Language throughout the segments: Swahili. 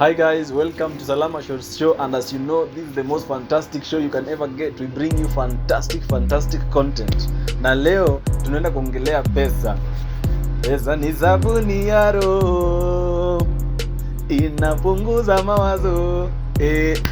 Hi guys, welcome to Salama Shorts Show, and as you know, this is the most fantastic show you can ever get. We bring you fantastic content. Na leo tunaenda kuongelea pesa. Pesa ni sabuni ya roho, inapunguza mawazo.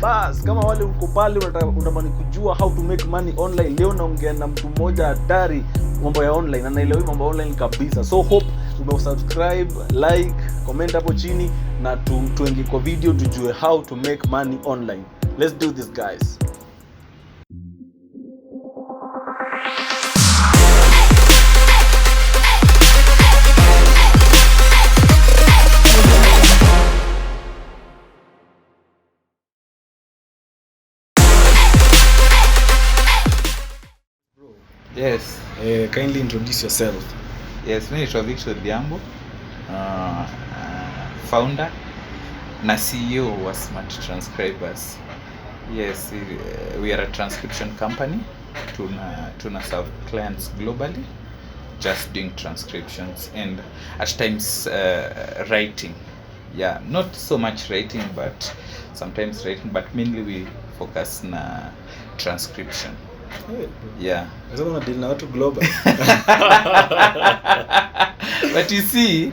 Bas, kama wale uko pale unatamani kujua how to make money online, leo naongea na mtu mmoja hatari mambo ya online, anaelewa mambo ya online kabisa. So hope umesubscribe, like, comment hapo chini na tuingie kwa video tujue how to make money online. Let's do this guys. Yes. Kindly introduce yourself. Yes, mimi ni Victor Diambo, founder na CEO wa Smart Transcribers. Yes, we are a transcription company. Tuna serve clients globally, just doing transcriptions and at times writing. Yeah, not so much writing, but sometimes writing, but mainly we focus na transcription. Yeah. Sasa una deal na watu global. But you see,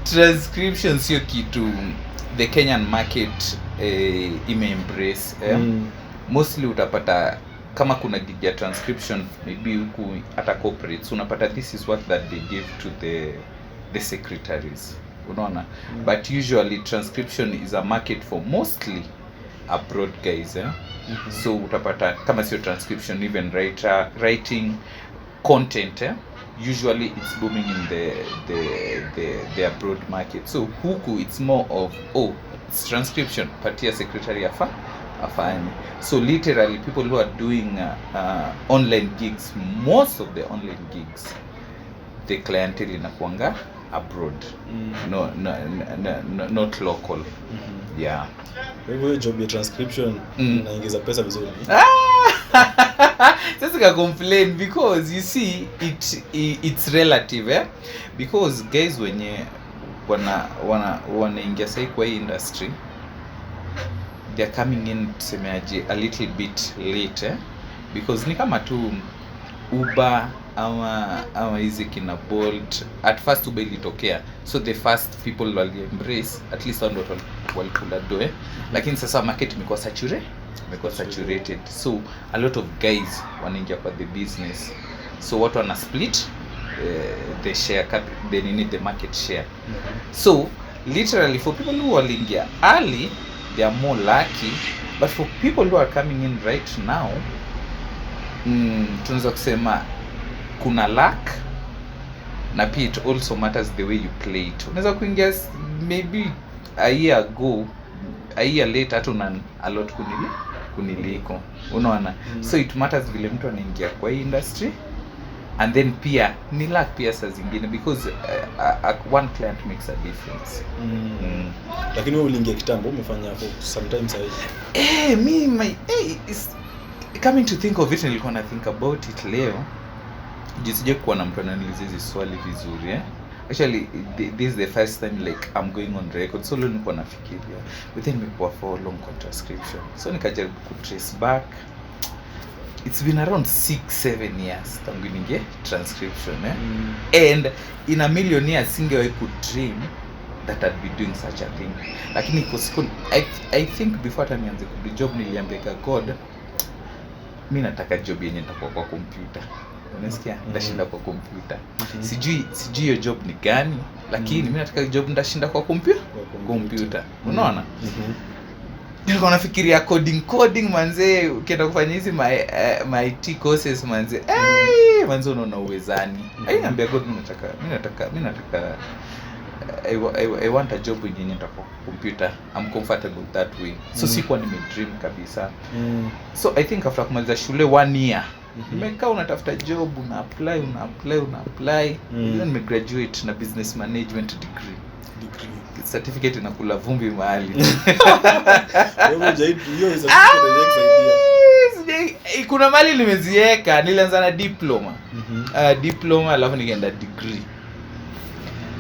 transcription sio kitu the Kenyan market ime-embrace. Mostly utapata kama kuna gig ya transcription, maybe huku hata corporates unapata this is what that they give to the secretaries. Unaona? But usually transcription is a market for mostly abroad guys. So utapata kama sio transcription, even writing content, usually it's booming in the abroad market. So huku it's more of it's transcription, patia secretary afanye. So literally people who are doing online gigs, most of the online gigs, the clientele inakuanga abroad, not local. Yeah. Wewe job ya transcription inaingiza pesa vizuri. Sasa ka complain because you see it's relative, because guys wenye wanaingia sai kwa hii industry, they are coming in tusemeaje a little bit late, because ni kama tu Uber ama hizi kina Bolt. At first Uber ilitokea, so the first people wali embrace, at least on walikula doe, lakini sasa market imekuwa saturated, so a lot of guys wanaingia kwa the business, so watu wana split the share they need the market share. So literally for people who waliingia early, they are more lucky, but for people who are coming in right now, tunaweza kusema kuna luck, na pia it also matters the way you play it. Unaweza kuingia maybe a year later hata una a lot kuniliko, unaona. So it matters vile mtu anaingia kwa hii industry, and then pia ni luck pia saa zingine, because one client makes a difference. Lakini wewe uliingia kitambo, umefanya for sometimes coming to think of it, nilikuwa na think about it leo, jisije kuwa na mtu ananiuliza hizi swali vizuri. Actually this is the first time like I'm going on record, so leo nilikuwa nafikiria, but then nimekuwa for long transcription, so nikajaribu ku trace back. It's been around 6-7 years tangu ninge transcription, and in a million years singewahi ku dream that I'd be doing such a thing. Lakini I think before hata nianze ku job niliambia God, mimi nataka job yenye nitakuwa kwa computer. Unasikia? Ndashinda kwa computer. Sijui hiyo job ni gani, lakini mimi nataka job ndashinda kwa computer. Unaona? Nilikuwa nafikiria coding manze, ukienda kufanya hizi my IT courses manze. Manze unaona uwezani. Niambia God, mimi nataka I want a job yenye nitakuwa computer. I'm comfortable that way. So sikuwa nimedream kabisa. So I think after kumaliza shule 1 year, nimekaa unatafuta job, una apply. Then nimegraduate na business management degree. Certificate inakula vumbi mahali. Wewe hiyo is a kuna mali nimezieka. Nilianza na diploma. Diploma alafu nikaenda degree.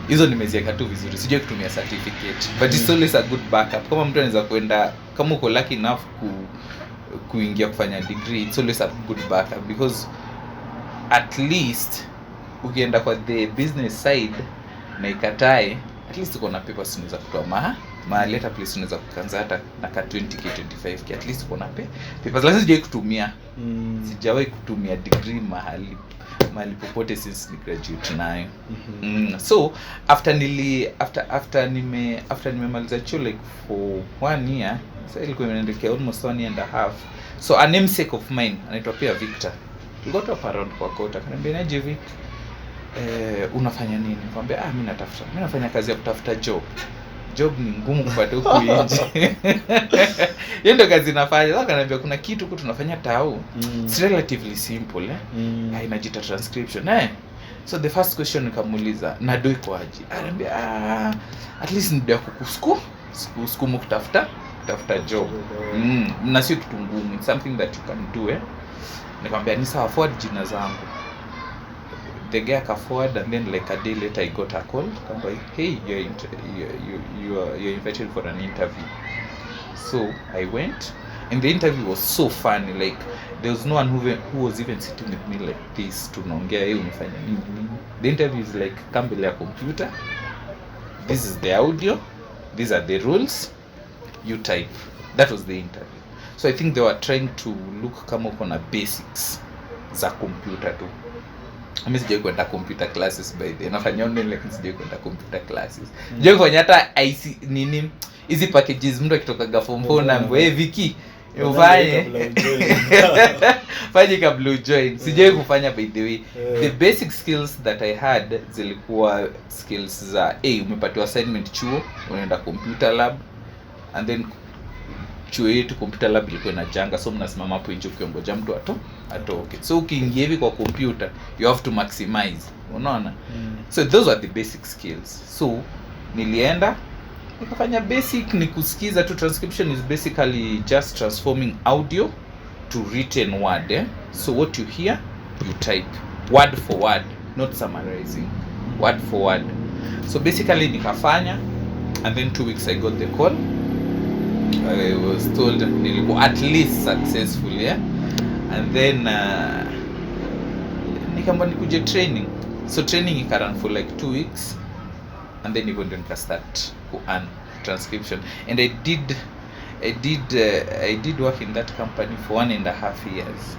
hizo nimeziweka tu vizuri, sijui kutumia certificate, but it's always a good backup. Kama mtu anaweza kwenda, kama uko lucky enough kuingia kufanya degree, it's always a good backup, because at least ukienda kwa the business side na ikatae, at least uko na papers unaweza kutoa mahali hata place unaweza kuanza hata na ka 20k 25k, at least uko na papers. Lazima sijawahi kutumia sijawahi kutumia degree mahali popote since ni graduate nayo. So after nimemaliza chuo like for 1 year, so ilikuwa inaendelea almost 1 year and a half. So a namesake of mine anaitwa pia Victor, we got up around kwa kota, akaniambia naje Vic, unafanya nini? Nikamwambia mimi nafanya kazi ya kutafuta job ni ngumu kupata huku nje. Hiyo ndio kazi nafanya. Sasa akaniambia kuna kitu huko tunafanya tao, it's relatively simple inajiita transcription. So the first question nikamuuliza, na do iko aje? Ananiambia at least ndio kusukumu kutafuta job. Na sio kitu ngumu, it's something that you can do. Nikamwambia ni sawa, forward jina zangu. The guy aka forward, and then like a day later I got a call. Like, hey, you're invited for an interview. So I went, and the interview was so funny. Like there was no one who was even sitting with me like this tunaongea yeye umefanya nini. The interview is like kambele ya computer. This is the audio. These are the rules. You type. That was the interview. So I think they were trying to look kama uko na basics za computer tu. Mimi sijawahi kwenda computer classes by the way. Nafanya online like sijawahi kwenda computer classes. Sijawahi kufanya hata IC nini hizi packages mtu akitoka form 4 na mbwe Viki ufanye fanye kabla join. Sijawahi kufanya by the way. The basic skills that I had zilikuwa skills za umepatiwa assignment chuo, unaenda computer lab, and then chuo yetu computer lab ilikuwa na janga, so mnasimama hapo nje ukiongoja mtu atoke. So ukiingia hivi kwa computer you have to maximize, unaona. So those are the basic skills. So nilienda nikafanya basic, ni kusikiza tu. Transcription is basically just transforming audio to written word. So what you hear you type word for word, not summarizing, word for word. So basically nikafanya, and then 2 weeks I got the call. I was told nilikuwa at least successful, and then nikaamba nikuje training. So training ikaran for like 2 weeks, and then even then start to earn transcription. And I did work in that company for 1.5 years.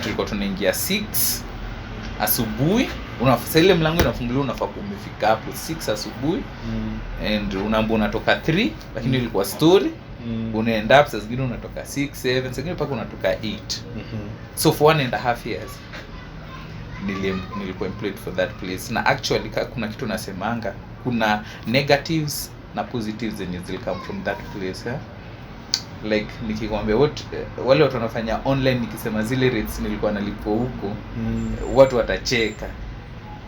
Tulikuwa tunaingia 6 asubuhi, unafika ile mlango inafunguliwa, unafaa kumefika hapo 6 asubuhi, and unaambiwa unatoka 3, lakini ilikuwa story. Unaenda up saa zingine unatoka 6 7, saa zingine mpaka unatoka 8. So for 1.5 years nilikuwa employed for that place. Na actually kuna kitu nasemanga, kuna negatives na positives zenye zil come from that place. Like nikikwambia wale watu wanafanya online, nikisema zile rates nilikuwa nalipo huko, watu watacheka,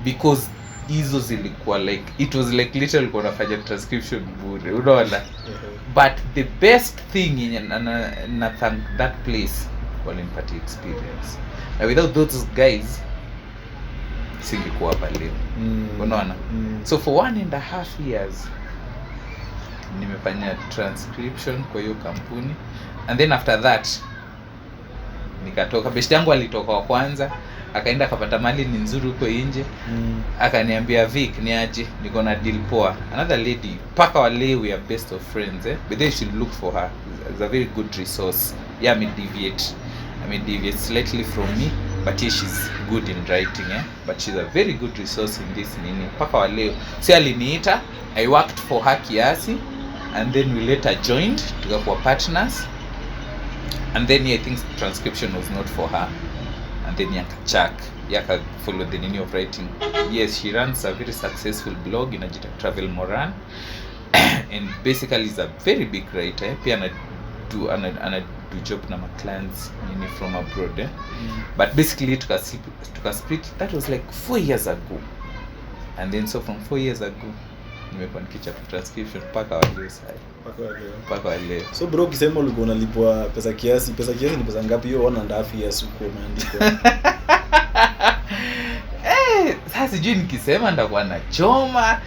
because hizo zilikuwa like, it was like literally kwa nafanya transcription bure, unaona. But the best thing na thank that place, walinipatia experience. And without those guys singekuwa hapa leo, unaona. So for 1.5 years nimefanya transcription kwa hiyo kampuni, and then after that nikatoka. Best yangu alitoka wa kwanza, akaenda akapata mali ni nzuri huko nje. Akaniambia Vic, ni aje niko na deal poa, another lady, paka wale we are best of friends, but they should look for her. It's a very good resource. I may deviate slightly from me, but she's good in writing, but she's a very good resource in this nini. Paka wale si aliniita, I worked for her kiasi, and then we later joined, tukakuwa partners. And then I think transcription was not for her, and then yaka follow the nini of writing. Yes, she runs a very successful blog inajita Travel Moran, and basically is a very big writer. Pia ana do job na my clients nini from abroad, but basically tuka split. That was like 4 years ago, and then so from 4 years ago nimekuwa nikichapa transcription mpaka leo sasa. Mpaka leo. So bro, ukisema ulikuwa unalipwa pesa kiasi ni pesa ngapi hiyo 1.5 years uko umeandikwa? sijui nikisema ndakuwa na choma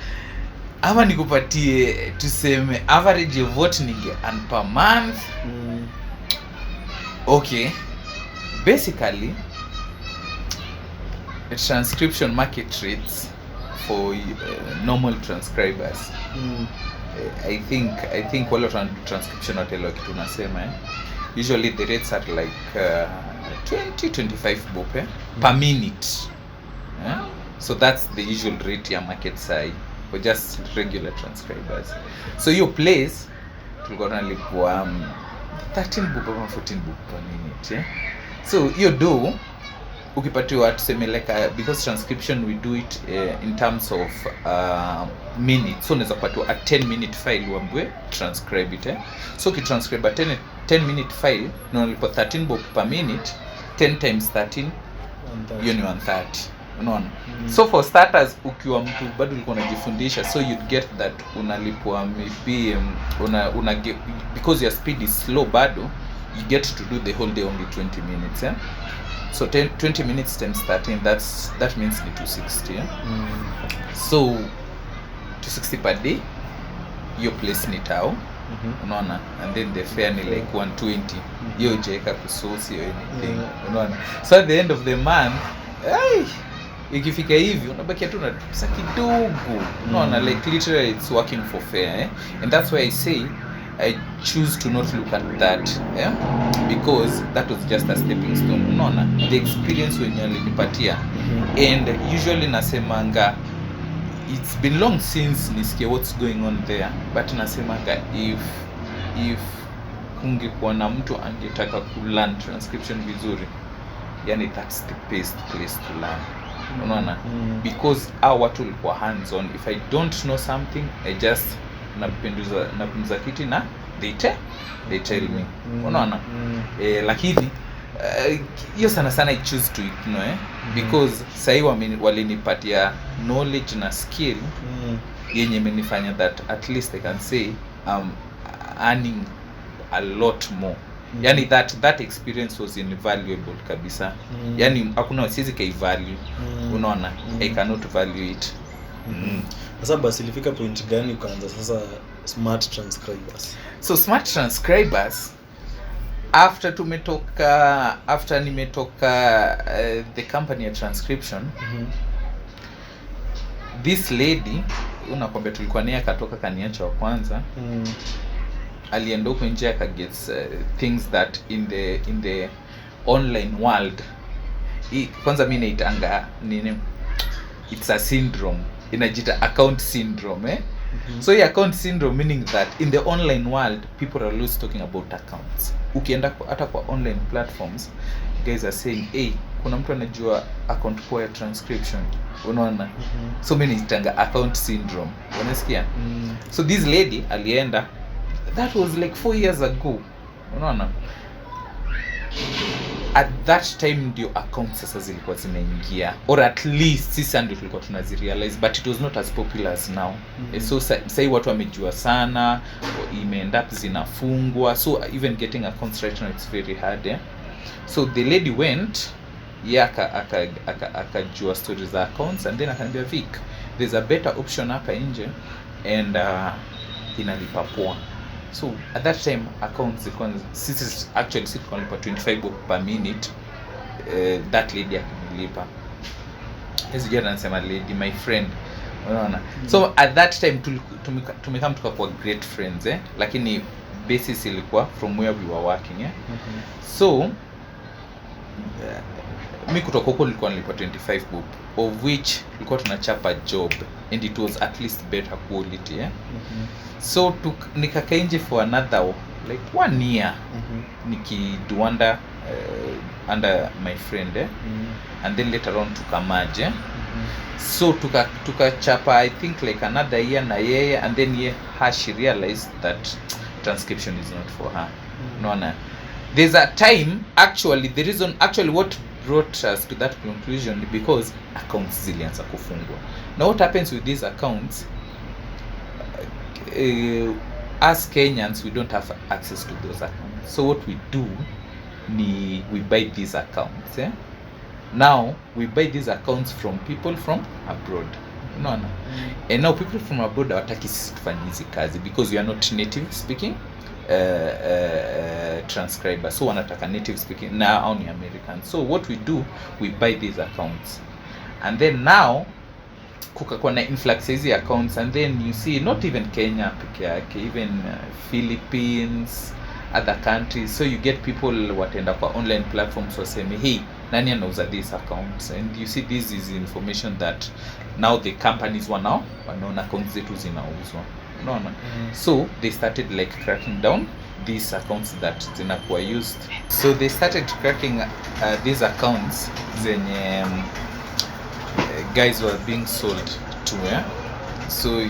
ama nikupatie tuseme average of what ninge earn per month. Okay, basically the transcription market rates for normal transcribers. I think wale transcription watelewa kitu nasema usually the rates are like 20-25 bob per minute. So that's the usual rate ya market sai for just regular transcribers. So your place tulikuwa tunalipwa 13 bob ama 14 bob per minute. So hiyo do ukipatiwa tuseme like because transcription we do it in terms of minutes, so unaweza kupatiwa a 10 minute file uambiwe transcribe it. So ukitranscribe a 10 minute file na unalipwa 13 bob per minute, 10 times 13 hiyo ni 130. Unaona? So for starters ukiwa mtu bado ulikuwa unajifundisha, so you'd get that unalipwa maybe because your speed is slow bado you get to do the whole day only 20 minutes. So 20 minutes times 13, that means ni 260. So 260 per day, your place ni tao. Unaona? And then the fare ni like 120. Hiyo jeka kusosi or anything. Unaona? So at the end of the month, ikifika hivi unabakia tu na pesa kidogo. Unaona, like literally it's working for fare. And that's why I say I choose to not look at that, because that was just a stepping stone. Unaona, the experience when alinipatia. And usually nasemanga it's been long since nisikia what's going on there, but nasemanga if kungekuwa na mtu angetaka ku learn transcription vizuri, yani that's the best place to learn. Unaona, because our watu walikuwa hands on. If I don't know something, I just napunza kiti na they tell me. Unaona? Lakini hiyo sana I choose to ignore because sahi walinipatia knowledge na skill yenye imenifanya that at least I can say I'm earning a lot more. Yani that experience was invaluable kabisa. Yani hakuna siwezi kai value. Unaona? I cannot value it. Sasa basi ilifika point gani ukaanza sasa smart transcribers? So smart transcribers after nimetoka the company ya transcription, this lady unakwambia tulikuwa naye akatoka kaniacha wa kwanza, alienda huko nje akagets things that in the online world kwanza mimi naitanga nini, it's a syndrome inajita account syndrome. So hii account syndrome meaning that in the online world people are always talking about accounts. Ukienda hata kwa online platforms guys are saying hey, kuna mtu anajua account poa ya transcription. Unaona? So mimi naitanga account syndrome. Unasikia? So this lady alienda, that was like 4 years ago. Unaona? At that time ndio accounts sasa zilikuwa zinaingia, or at least sisi ndio tulikuwa tunazirealize, but it was not as popular as now. So say watu wamejua sana, imeend up zinafungwa, so even getting accounts right now it's very hard. So the lady went akajua stories za accounts, and then akaniambia Vic, there's a better option hapa nje and inalipa poa. So at that time accounts sisi actually sisi tunalipa 25 bob per minute. That lady akinilipa, hizo jana nasema lady, my friend. Unaona? So at that time tumekam tukakuwa great friends lakini basis ilikuwa from where we were working So mimi kutoka huko nilikuwa nilipa 25 bob, of which nilikuwa tunachapa job and it was at least better quality So nikakaa nje for another like 1 year nikido under my friend and then later on tukamaje so tukachapa I think like another year na yeye, and then she realized that transcription is not for her. Unaona? There's a time actually, the reason actually what brought us to that conclusion because accounts zilianza kufungwa. Now what happens with these accounts, as Kenyans we don't have access to those accounts. So what we do we buy these accounts now we buy these accounts from people from abroad, unaona. And now people from abroad hawataki sisi tufanye hizi kazi because we are not native speaking transcriber, so wanataka native speaking na au ni American. So what we do, we buy these accounts, and then now kukakuwa na influx hizi accounts, and then you see not even Kenya peke yake, even Philippines, other countries. So you get people wataenda kwa online platforms waseme hey, nani anauza these accounts, and you see this is information that now the companies wanaona accounts zetu zinauzwa, unaona. So they started like cracking down these accounts that zinakuwa used. So they started cracking these accounts zenye guys were being sold to, so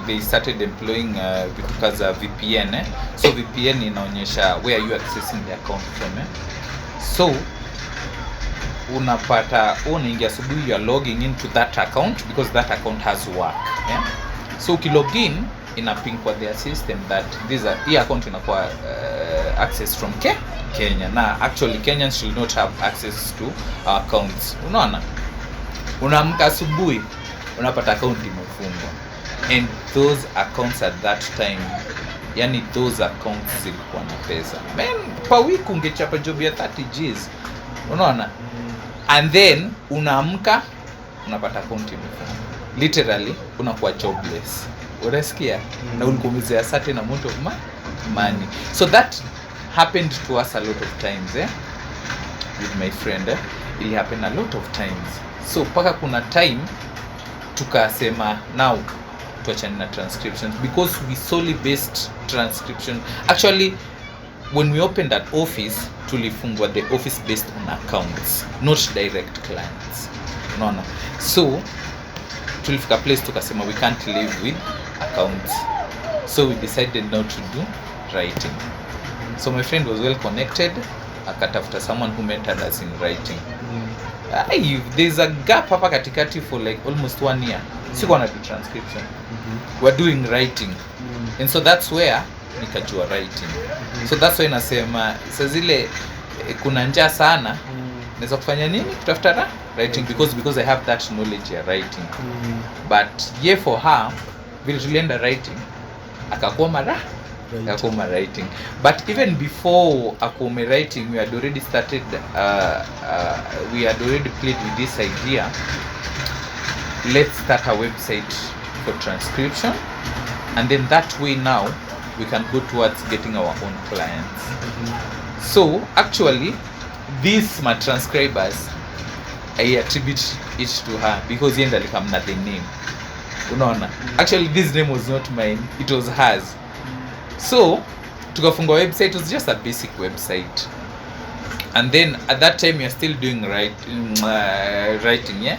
they started employing vitu kaza VPN, so VPN inaonyesha where you are accessing the account from, so unapata unaingia asubuhi, you are logging into that account because that account has work, so ukilogin ina ping kwa their system that hii account inakuwa access from Kenya, na actually Kenyans should not have access to our accounts, unaona. Unaamka asubuhi unapata account imefungwa, and those accounts at that time, yani those accounts zilikuwa na pesa, man, per week ungechapa job ya 30 Gs, unaona. And then unaamka unapata account imefungwa, literally unakuwa jobless, unasikia, na ulikuwa a certain amount of money. So that happened to us a lot of times, with my friend, it happened a lot of times. So paka kuna time tukasema now tuachane na transcriptions because we solely based transcription. Actually when we opened that office, tulifungwa the office based on accounts, not direct clients, unaona. So tulifika place tukasema we can't live with accounts, so we decided not to do writing. So my friend was well connected, akatafuta someone who mentored us in writing. There's a gap hapa katikati for like almost 1 year. Sikuwa na do transcription, we're doing writing, and so that's where nikajua writing. So that's why nasema sasa zile kuna njaa sana, naweza kufanya nini, kutafuta writing because I have that knowledge ya writing. But for her vile tulienda writing akakuwa writing. But even before akume writing, we had already started we had already played with this idea, let's start a website for transcription, and then that way now we can go towards getting our own clients. So actually these my transcribers, I attribute it to her because yenda alikam na the name, unaona. Actually this name was not mine, it was hers. So tukafunga website, it was just a basic website, and then at that time you're still doing writing,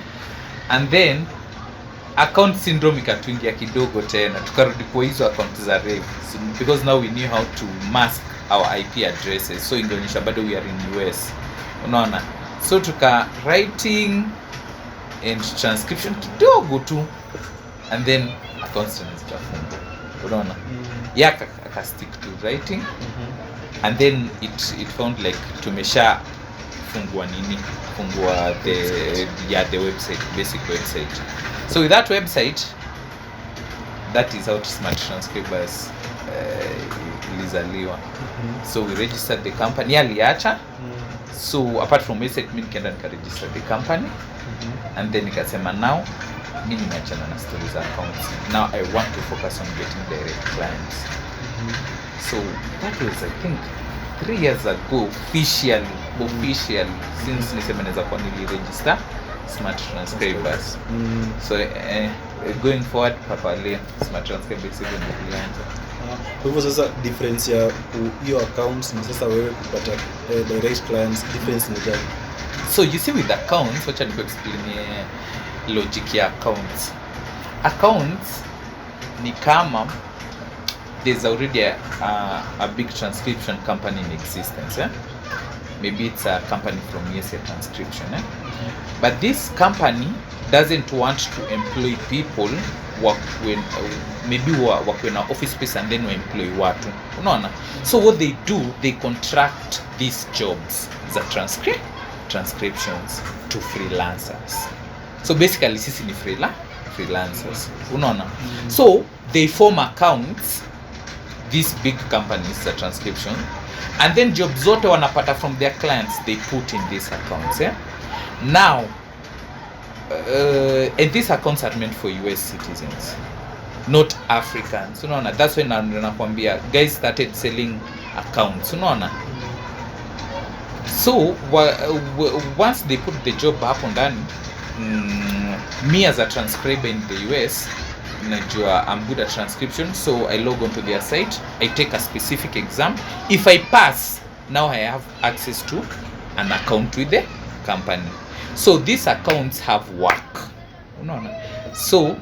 and then account syndrome ikatuingia kidogo tena, tukarudi kwa hizo account za Rev, because now we knew how to mask our IP addresses, so ingeonyesha bado we are in US, unaona. So tuka writing and transcription kidogo tu, and then accounts zikafungwa, unaona. Aka stick to writing, and then it found like tumesha fungua the website, basic website. So with that website, that is how Smart Transcribers ilizaliwa. So we registered the company aliacha. So apart from website, mimi nikaenda nika-register the company, and then nikasema now mimi nimeachana na stories accounts, now I want to focus on getting direct clients. So that was I think 3 years ago officially since niseme naweza kwa nili-register Smart Transcribers. So going forward papale Smart Transcribers ilianza. Kwa hivyo sasa difference ya hiyo accounts na sasa wewe kupata direct clients, difference ni gani? So you see with accounts, wacha nikuexplain logic ya accounts. Accounts ni kama there's already a big transcription company in existence, maybe it's a company from USA Transcription, but this company doesn't want to employ people maybe work in an office space and then we employ watu, unaona. So what they do, they contract these jobs za transcriptions to freelancers. So basically sisi ni freelancers, unaona. So they form accounts, these big companies za transcription, and then job zote wanapata from their clients they put in these accounts. Now and these accounts are meant for US citizens, not Africans, unaona. That's why nakwambia guys started selling accounts, unaona. So once they put the job hapo ndani, me as a transcriber in the US, najua I'm good at transcription, so I log onto their site, I take a specific exam. If I pass, now I have access to an account with the company. So these accounts have work, unaona. So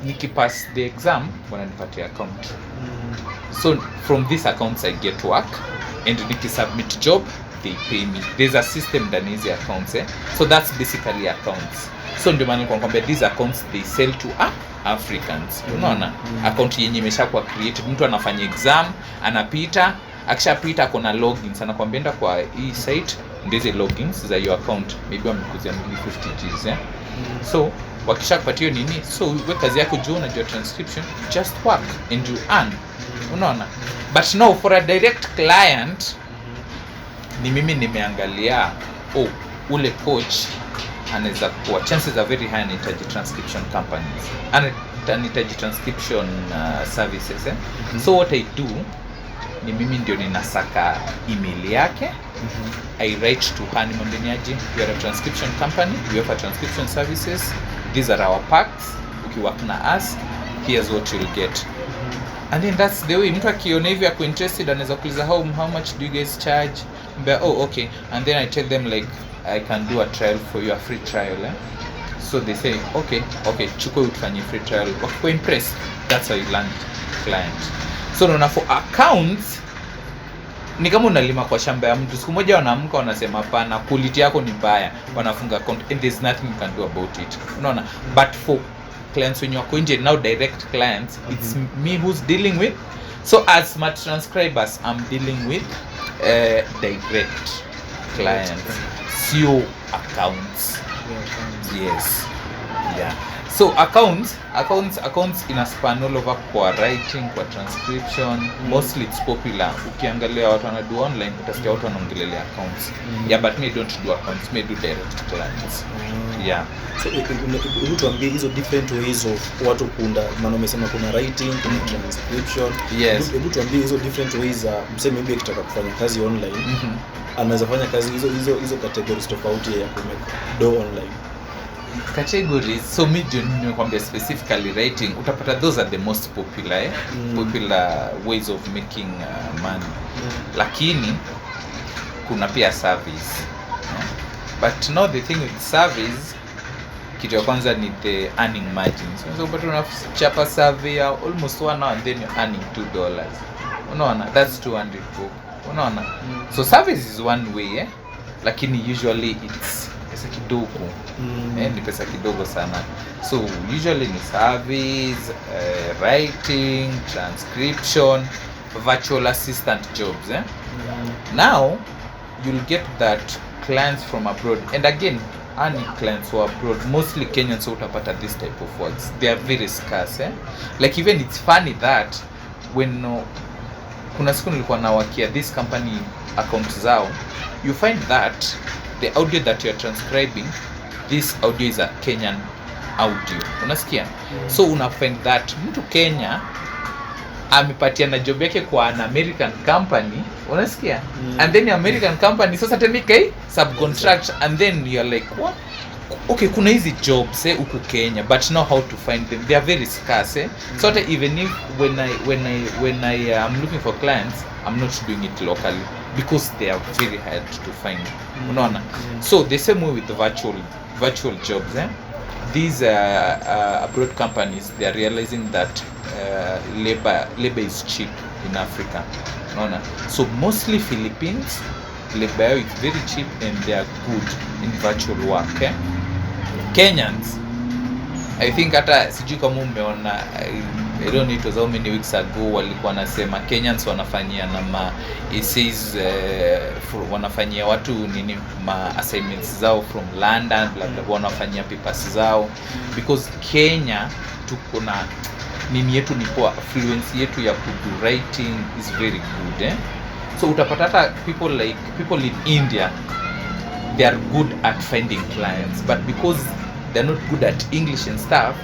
nikipass the exam, wananipatia account. So from these accounts I get work, and nikisubmit job they pay me. There's a system ndani hizi accounts, so that's basically accounts. So ndio maana nakwambia these accounts they sell to Africans, unaona. Account yenye imeshakuwa created, mtu anafanya exam, anapita, akishapita kuna logins, anakwambia enda kwa hii site, ndizo logins za your account, maybe wamekuzia 50 Gs. So wakishakupatia nini, so wewe kazi yako juu unajua transcription, just work and you earn, unaona. But no, for a direct client, ni mimi nimeangalia, ule coach anaweza kuwa, chances are very high anahitaji transcription companies, anahitaji transcription services. So what I do, ni mimi ndio ninasaka email yake, I write to her, nimwambiaje, we are a transcription company, we offer transcription services, these are our packs, ukiwork na us, here's what you'll get. And then that's the way, mtu akiona hivi ako interested anaweza kuuliza how much do you guys charge, okay, and then I tell them like I can do a trial for you, a free trial. So they say okay, chukua utufanyie free trial. Wakiko impressed, that's how you land client. So unaona, for accounts ni kama unalima kwa shamba ya mtu, siku moja wanaamka wanasema hapana, quality yako ni mbaya, wanafunga account and there's nothing you can do about it, unaona. But for clients when you are nje, now direct clients, it's me who's dealing with. So as smart transcribers, I'm dealing with direct clients, sio accounts. Yes, yeah. So accounts ina span all over, kwa writing, kwa transcription. Mostly it's popular. Ukiangalia watu wanadu online, utasikia watu wanaongelelea accounts. Yeah, but me don't do accounts, me do direct clients. Yeah. So hebu tuambie hizo different ways of watu kuunda, maana umesema kuna writing, kuna transcription. Yes. Hebu tuambie hizo different ways za mseme maybe akitaka kufanya kazi online, anaweza fanya kazi hizo categories tofauti ya do online. Categories, so me nimekwambia specifically writing, utapata those are the most popular ways of making money. Lakini kuna pia service. But now the thing with service, kitu ya kwanza ni the earning margins. So but unachapa survey almost 1 hour and then you're earning $2. Unaona, that's 200 bob. Unaona. So service is one way, lakini usually it's pesa kidogo. Ni pesa kidogo sana. So usually ni service, writing, transcription, virtual assistant jobs. Now you'll get that clients from abroad, and again earning clients who are abroad, mostly Kenyans, so utapata this type of works, they are very scarce. Like even it's funny that when kuna siku nilikuwa nawakia this company account zao, you find that the audio that you're transcribing, this audio is a Kenyan audio, unasikia. So una find that mtu Kenya amepatia na job yake kwa an American company, unasikia. And then the American company sasa tena subcontract, and then you're like what, okay, kuna hizi jobs huku Kenya, but now how to find them, they are very scarce. So that even if when I am looking for clients, I'm not doing it locally because they are very hard to find, unaona. So the same way with the virtual jobs, these abroad companies, they are realizing that labor is cheap in Africa, unaona. So mostly Philippines, labor is very cheap and they are good in virtual work. Kenyans, I think hata sijui kama umeona I don't know it was how many weeks ago walikuwa nasema Kenyans wanafanyia na it says wanafanyia watu nini ma assignments zao from London blah blah, wanafanyia papers zao because Kenya tuko na nini yetu ni poa, fluency yetu ya kudu writing is very good so utapata hata people in India they are good at finding clients, but because they're not good at English and stuff,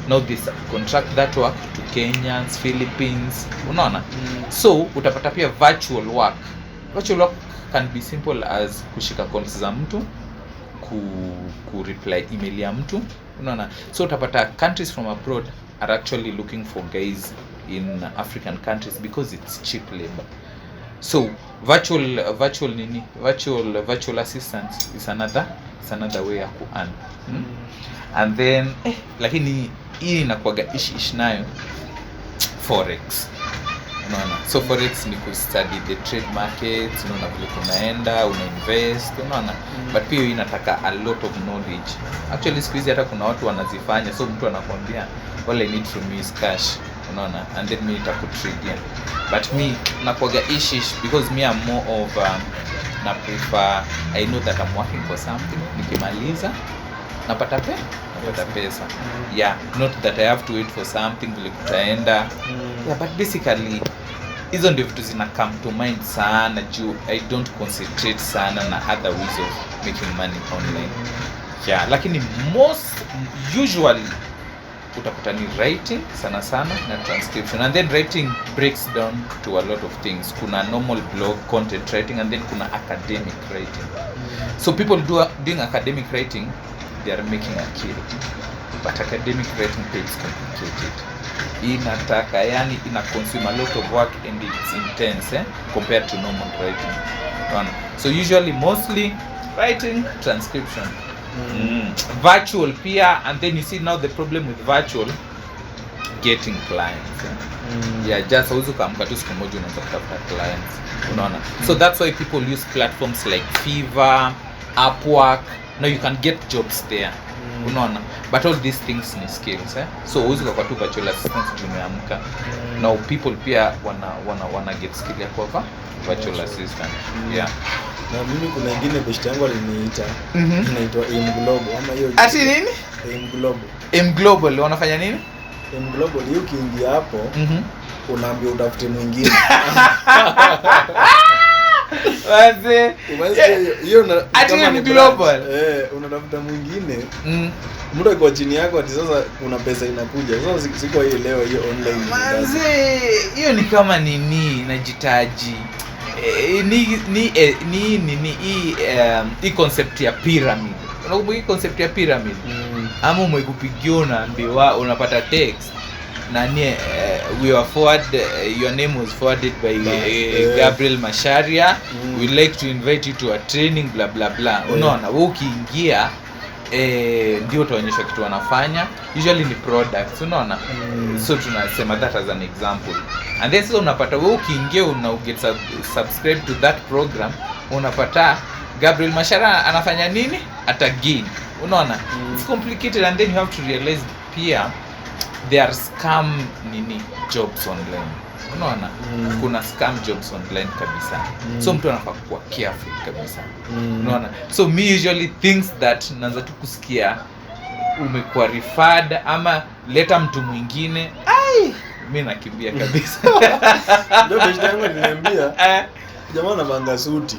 now they contract that work to Kenyans, Philippines, unaona so utapata pia virtual work can be simple as kushika calls za mtu, ku reply email ya mtu, unaona so utapata countries from abroad are actually looking for guys in African countries because it's cheap labor. So virtual assistant is another way ya ku earn. And then lakini hii inakuaga ishi nayo forex, unaona so forex ni ku study the trade markets, unaona vile kunaenda una invest, unaona but pia inataka a lot of knowledge. Actually siku hizi hata kuna watu wanazifanya, so mtu anakuambia all I need from you is cash, unaona and then mimi nitakutradia, but me nakuaga ishi because me I'm more of na prefer I know that I'm working for something, nikimaliza napata pesa. Yeah, not that I have to wait for something vile kutaenda. Yeah, but basically hizo ndio vitu zina come to mind sana juu I don't concentrate sana na other ways of making money online. Yeah, lakini usually utakuta ni writing sana na transcription, and then writing breaks down to a lot of things. Kuna normal blog content writing and then kuna academic writing. So people doing academic writing, they are making a kill, but academic writing is complicated. Inataka ina consume a lot of work and it's intense compared to normal writing. So usually mostly writing, transcription, virtual pia, and then you see now the problem with virtual, getting clients. Yeah, just also kamka tu siku moja unaanza kutafuta clients, unaona. So that's why people use platforms like Fiverr, Upwork. Now you can get jobs there, unaona, but all these things ni skills so uwezi kwa tu virtual assistant tumeamka. Now people pia wana get skill ya kwa virtual assistant. Yeah, na mimi kuna ingine best yangu aliniita inaitwa M-Global ama hiyo ati nini M-Global wanafanya nini? M-Global hiyo kiingia hapo unaambia utafute mwingine. Waze hiyo na kama ni global unatafuta mwingine mtu kwa chini yako ati sasa kuna pesa inakuja. Sasa siko hii leo hiyo online. Waze hiyo ni kama nini najitaji hii concept ya pyramid. Unakumbuka hii concept ya pyramid? Ama umekupigiona ambiwa unapata text nani we were forwarded, your name was forwarded by Gabriel Masharia. We'd like to invite you to a training blah blah blah. Unaona wewe ukiingia ndio utaonyeshwa kitu wanafanya, usually ni products, unaona. So tunasema that as an example, and then so unapata wewe ukiingia una get subscribe to that program, unapata Gabriel Masharia anafanya nini atagain, unaona. It's complicated, and then you have to realize pia there are scam jobs online, unaona. Kuna scam jobs online kabisa. So mtu anafaa kuwa careful kabisa, unaona. So me usually things that naanza tu kusikia umekuwa referred ama leta mtu mwingine, mimi nakimbia kabisa. Ndio best yangu aliniambia jamaa anavanga suti.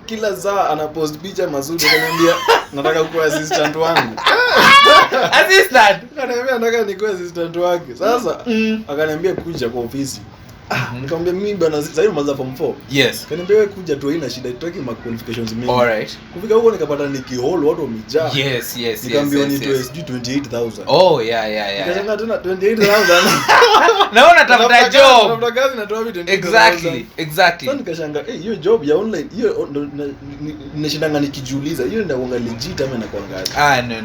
Kila saa anapost picha masuti, akaniambia nataka kuwa assistant wangu. Assistant? Akaniambia nataka nikuwe assistant wake. Sasa akaniambia kuja kwa ofisi. Nikamwambia mimi bwana sasa hivi mwanza form 4. Yes. Akaniambia wewe kuja tu, haina shida, tutaki ma qualifications mingi. Alright. Kufika huko nikapata nikihol watu wamejaa. Yes. Nikamwambia ni 28,000. Oh yeah. Nikashangaa tena 28,000. Naona tafuta job. Tafuta kazi na 28,000. Exactly. Sasa nikashangaa hiyo job ya online hiyo ninashindanga nikijiuliza hiyo inakuanga legit ama inakuwa ngazi. No.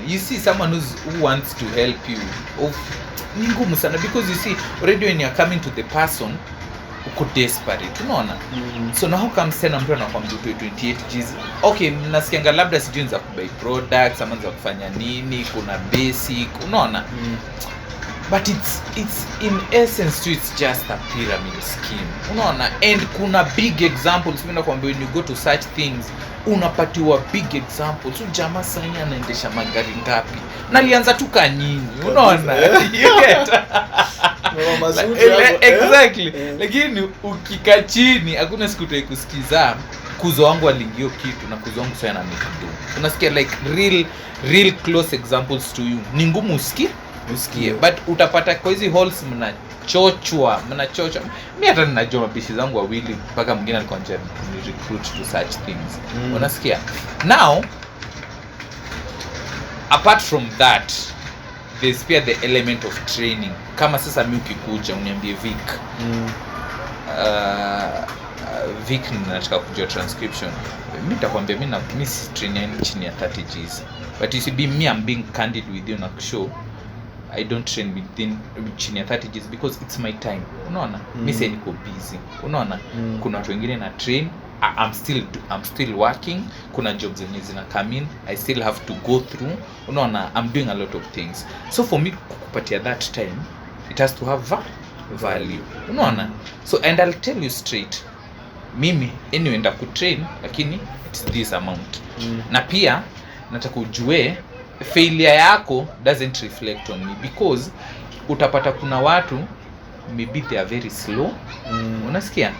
You see someone who wants to help you. Ni ngumu sana because you see already when you're coming to the person uko desperate, unaona. So now comes tena mtu anakuambia 28 Gs. Okay, mnasikianga labda sijui za kubuy products ama za kufanya nini, kuna basic, unaona. but it's in essence too, it's just a pyramid scheme, unaona. And kuna big examples, mimi nakwambia, when you go to such things unapatiwa big examples. So jamaa sasa anaendesha magari ngapi na alianza tu kanyinyi, unaona. You get exactly. Lakini ukika chini hakuna siku utaikusikiza kuzo wangu alingio kitu na kuzo wangu sana amekido. Unasikia like real close examples to you. Ni ngumu usikie, but utapata kwa hizi halls mnachochwa. Mimi hata ninajua mabishi zangu wawili mpaka mwingine alikuwa anajaribu recruit to such things. Unasikia? Now apart from that, there's pia the element of training. Kama sasa mimi ukikuja uniambie Vic, Vic nataka kujua transcription, mimi nitakwambia mimi si trainer chini ya 30 Gs, but you see me, I'm being candid with you na show I don't train within chini ya 30 Gs because it's my time, unaona. Mimi sasa niko busy, unaona. Kuna watu wengine na train, I'm still working, kuna jobs zenye zina come in, I still have to go through, unaona. I'm doing a lot of things, so for me kukupatia that time, it has to have value, unaona. So and I'll tell you straight, mimi anyway nda kutrain lakini it's this amount. Na pia nataka ujue failure yako doesn't reflect on me, because utapata kuna watu maybe they are very slow, unasikia.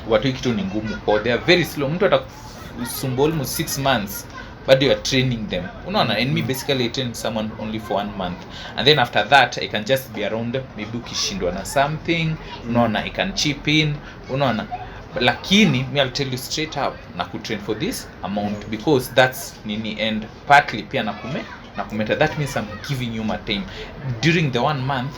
Watu kitu ni ngumu, or they are very slow. Mtu atakusumbua almost 6 months but you are training them, unaona. And me basically I train someone only for 1 month, and then after that I can just be around, maybe ukishindwa na something, unaona, I can chip in, unaona. Lakini me I'll tell you straight up, na kutrain for this amount because that's nini, and partly pia nakumeta, that means I'm giving you my time during the 1 month.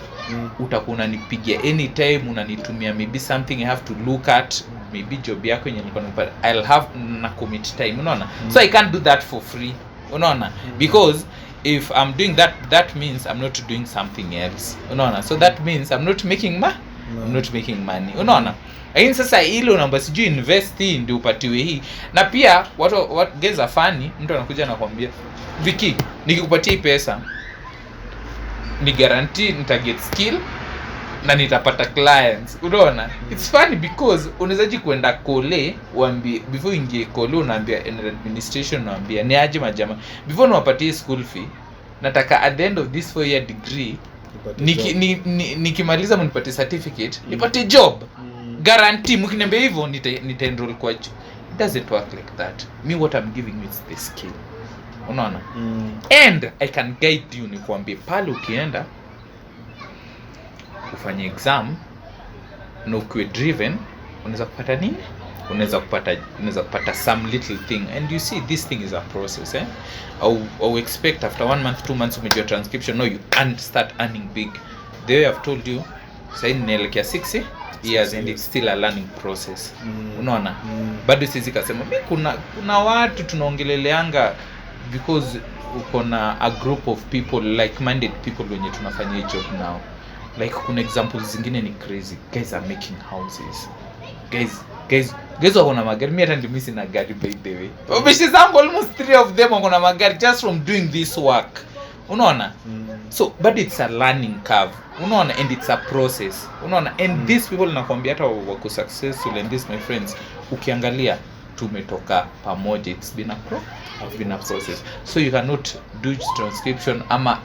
Utakuwa unanipigia anytime, unanitumia maybe something I have to look at, maybe job yako yenye nilikuwa napata, I'll have na commit time, unaona. So I can't do that for free, unaona, because if I'm doing that means I'm not doing something else, unaona. So that means I'm not making money, unaona. Lakini sasa ile unaomba sijui invest hii ndio upatiwe hii. Na pia what guys are funny, mtu anakuja na kwambia Viki, nikikupatia hii pesa ni guarantee nita get skill na nitapata clients, unaona. It's funny because unawezaji kwenda kole uambie, before ingie kole unaambia administration, unaambia ni aje majama, before niwapatie school fee nataka at the end of this 4-year degree nikimaliza mnipatie certificate, nipate job guarantee. Mkiniambia hivyo nita enroll kwa job. It doesn't work like that. Me what I'm giving you is the skill, unaona. And I can guide you, nikwambie pale ukienda ufanye exam na ukiwe driven, unaweza kupata nini? Unaweza kupata some little thing. And you see this thing is a process, I'll expect after 1 month 2 months umejua transcription, no, you start earning big. The way I've told you, sasa inaelekea 6 years and it's still a learning process, unaona. Bado sisi kasema mimi kuna watu tunaongeleleanga because uko na a group of people, like-minded people wenye tunafanya job now. Like kuna examples zingine ni crazy. Guys are making houses. Guys wako na magari. Mimi hata ndio mimi sina gari, by the way. Bishi zangu almost 3 of them wako na magari just from doing this work, unaona. So but it's a learning curve, unaona, and it's a process, unaona. And these people nakwambia hata wako successful, and this my friends, ukiangalia tumetoka pamoja, it's been a process. So you cannot do transcription ama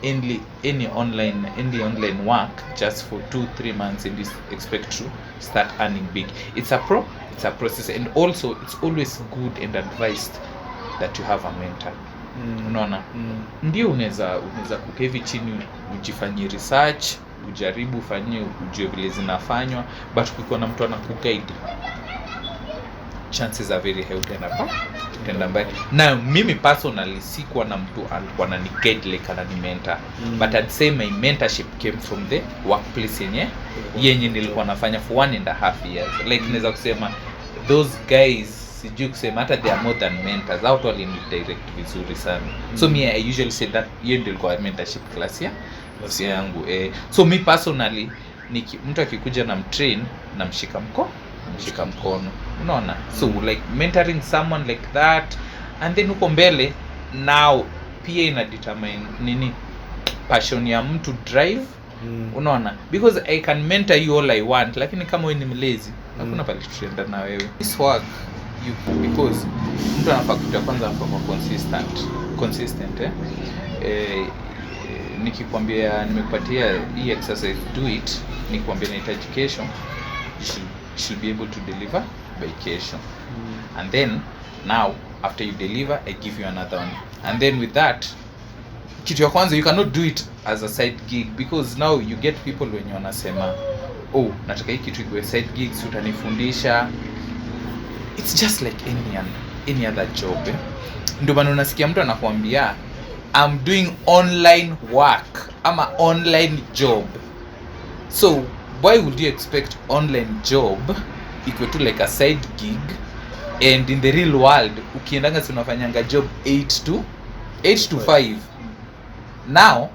any online work just for 2-3 months and expect to start earning big. It's a process, and also it's always good and advised that you have a mentor, unaona. Ndio unaweza kukevi chini ujifanyie research, ujaribu ufanyie, ujue vile zinafanywa, but kukiwa na mtu anakuguide, chances are very high utaenda mbali. Na mimi personally sikuwa na mtu alikuwa ananiguide like ananimentor, but I'd say my mentorship came from the workplace yenye nilikuwa nafanya for 1.5 years. Like naweza kusema those guys, sijui kusema hata they are more than mentors, out all in direct vizuri sana. So me I usually say that hiyo ndio ilikuwa mentorship class yangu. So me personally mtu akikuja na mtrain na mshika mkono, unaona. So like mentoring someone like that, and then uko mbele now pia ina determine nini passion ya mtu drive Unaona, because I can mentor you all I want, lakini kama wewe ni mlazy hakuna pale tutaenda na wewe. This work you, because mtu anafaa kuta kwanza kwa consistent nikikwambia nimekupatia hii exercise, do it, nikikwambia nahitaji kesho, you should be able to deliver by kesho. And then now after you deliver, I give you another one, and then with that, kitu ya kwanza, you cannot do it as a side gig, because now you get people wenye wanasema, oh, nataka hii kitu iwe side gig, si utanifundisha. It's just like any other job. Ndio maana unasikia mtu anakuambia I'm doing online work ama online job. So why would you expect online job equal to like a side gig, and in the real world ukiendanga si unafanyanga job 8 to 5. Now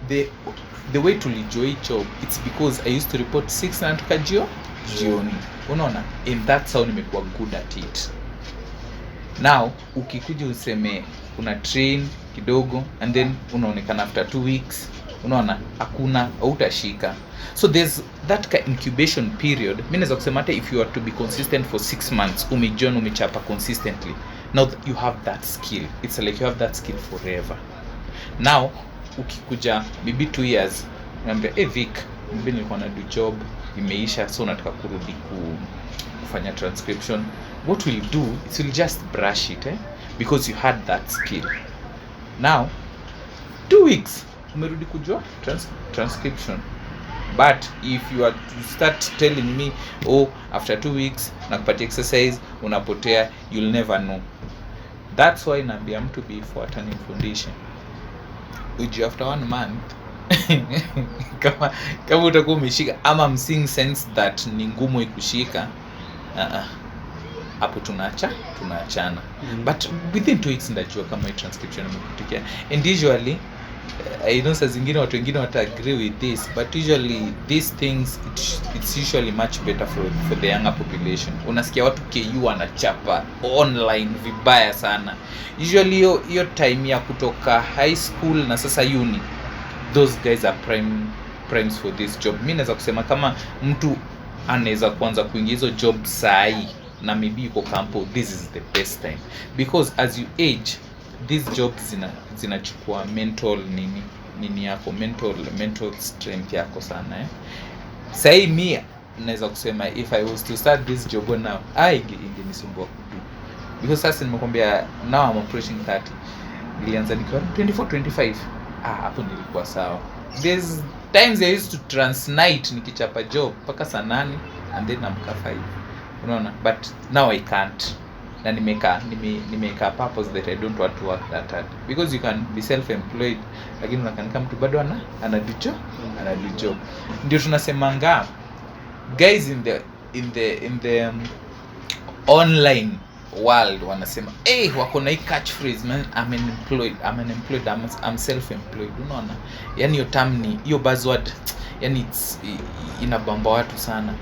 the way to enjoy job, it's because I used to report 6 na natoka jioni. Unaona, and that's how nimekuwa good at it. Now ukikuja useme una train kidogo and then unaonekana after 2 weeks, unaona hakuna, hautashika. So there's that incubation period. Mimi naweza kusema hata if you are to be consistent for 6 months, umechapa consistently, now you have that skill. It's like you have that skill forever. Now ukikuja maybe 2 years, unaambia Vic, mimi nilikuwa na do job imeisha, so nataka kurudi kufanya transcription. What we'll do is we'll just brush it because you had that skill. Now 2 weeks umerudi kujua transcription. But if you are to start telling me, oh, after 2 weeks nakupatia exercise, unapotea, you'll never know. That's why naambia mtu before atanifundishe, uji after 1 month kama utakuwa umeshika ama I'm seeing sense that ni ngumu ikushika, hapo tunaachana. But within 2 weeks ndajua kama hii transcription imekufikia. And usually I know saa zingine watu wengine wata agree with this, but usually these things it's usually much better for the younger population. Unasikia watu KU wanachapa online vibaya sana. Usually hiyo time ya kutoka high school na sasa uni, those guys are primes for this job. Mimi naweza kusema kama mtu anaweza kuanza kuingia hizo job sahi na maybe yuko campo, this is the best time, because as you age these jobs zinachukua mental nini yako, mental strength yako sana Sahi mimi naweza kusema if I was to start this job now, ingenisumbua kudu, because sasa nimekwambia now I'm approaching 30. Nilianza nikiwa 24-25. Hapo nilikuwa sawa. There's times I used to transnight nikichapa job mpaka saa 8 and then namka 5. Unaona, but now I can't. Na nimeka purpose that I don't want to work that hard, because you can be self-employed lakini unakanika mtu bado anadu job. Ndio tunasemanga guys in the online world wanasema wako na hii catchphrase, man, I'm unemployed, I'm self-employed. Unaona, yani hiyo term ni hiyo buzzword, yani inabamba watu sana,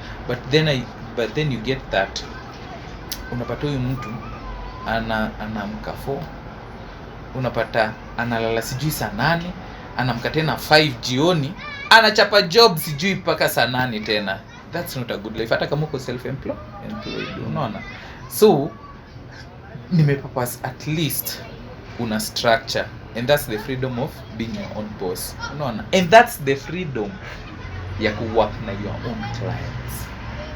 but then you get that unapata huyu mtu anamka 4, unapata analala sijui saa 8, anamka tena 5 jioni, anachapa job sijui mpaka saa 8 tena. That's not a good life, hata kama uko self-employed. Unaona, so nimepurpose at least una structure, and that's the freedom of being your own boss. Unaona, and that's the freedom ya kuwork na your own clients.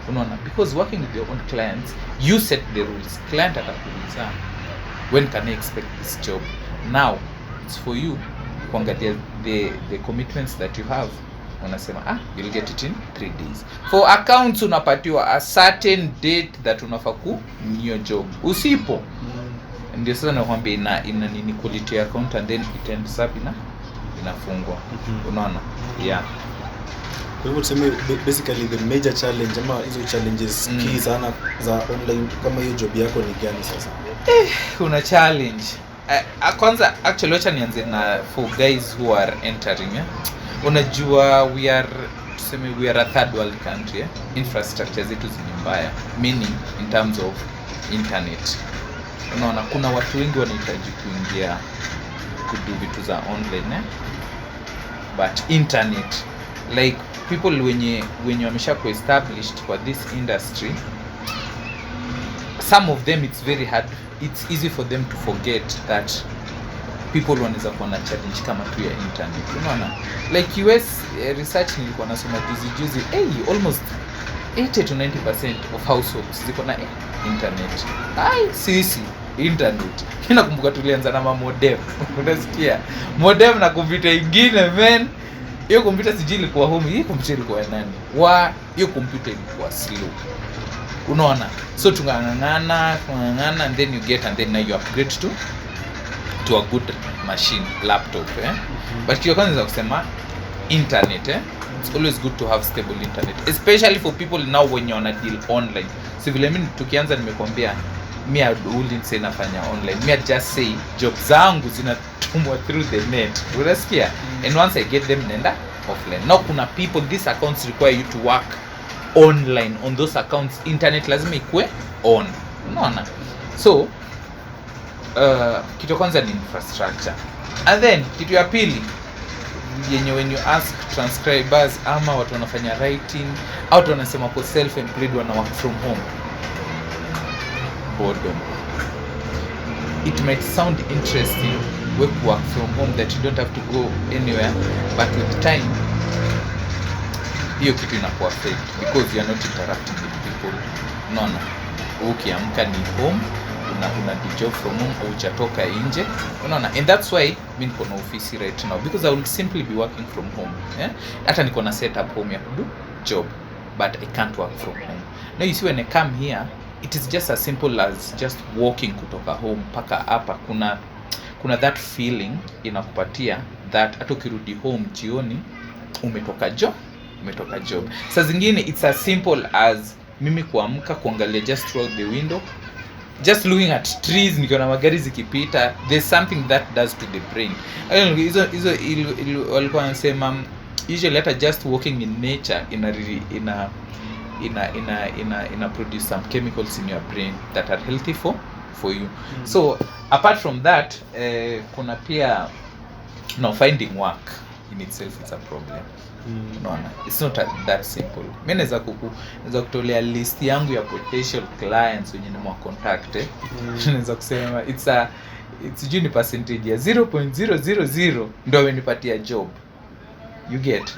Unaona, because working with your own clients, you set the rules. Client atakuuliza, when can I expect this job? Now it's for you kuangalia the commitments that you have. Unasema you'll get it in 3 days. For accounts unapatiwa a certain date that unafaa kunyo job. Usipo ndio sasa nakwambia ina nini quality account, and then it ends up inafungwa. Unaona, yeah. Kwa hivyo tuseme basically the major challenge ama hizo challenges key sana za online kama hiyo job yako ni gani sasa? Kuna challenge. Kwanza actually wacha nianze na for guys who are entering. Unajua we are a third world country. Infrastructure zetu ni mbaya, meaning in terms of internet. Unaona, kuna watu wengi wanahitaji kuingia kudu vitu za online but internet like people wenye wamesha established kwa this industry, some of them it's easy for them to forget that people wanaweza kuwa na challenge kama tu ya internet. Unaona, like US research nilikuwa nasoma juzi almost 80 to 90% of households ziko na internet. Sisi internet, nakumbuka tulianza na modem. Unasikia modem na kompyuta ingine man, hiyo kompyuta sijui ilikuwa home, hii kompyuta ilikuwa nani hiyo kompyuta ilikuwa slow. Unaona, so tungangana and then you get, and then now you upgrade to a good machine, laptop but kiyo kwanza kusema internet it's always good to have stable internet, especially for people now when you wanna deal online. So vile mimi tukianza nimekwambia me I wouldn't say nafanya online, me I just say job zangu zinatumwa through the net. Unasikia? And once I get them nenda offline. Now kuna people, these accounts require you to work online on those accounts, internet lazima ikue on. Unaona? So kitu kwanza ni infrastructure, and then kitu ya pili yenye when you ask transcribers ama watu wanafanya writing au watu wanasema kwa self employed wana work from home, boredom. It might sound interesting work from home that you don't have to go anywhere, but with time hiyo kitu inakuwa fake because you are not interacting with people. Unaona, ukiamka ni home, una do job from home au uchatoka nje. Unaona, and that's why mimi niko na office right now because I will simply be working from home. Hata niko na set up home ya kudo job, but I can't work from home. Now you see, when I come here, it is just as simple as just walking kutoka home paka hapa. Kuna that feeling inakupatia that hata ukirudi home jioni umetoka job. Saa zingine it's as simple as mimi kuamka kuangalia just through the window, just looking at trees, nikiona magari zikipita, there's something that does to the brain. Hizo walikuwa wanasema usually hata just walking in nature ina produce some chemicals in your brain that are healthy for you. So apart from that, kuna pia finding work in itself is a problem. Unaona, it's not that simple. Mimi naweza kutolea list yangu ya potential clients wenye ni contact. Naweza kusema it's juni percentage ya 0.000 ndio wamenipatia job. You get?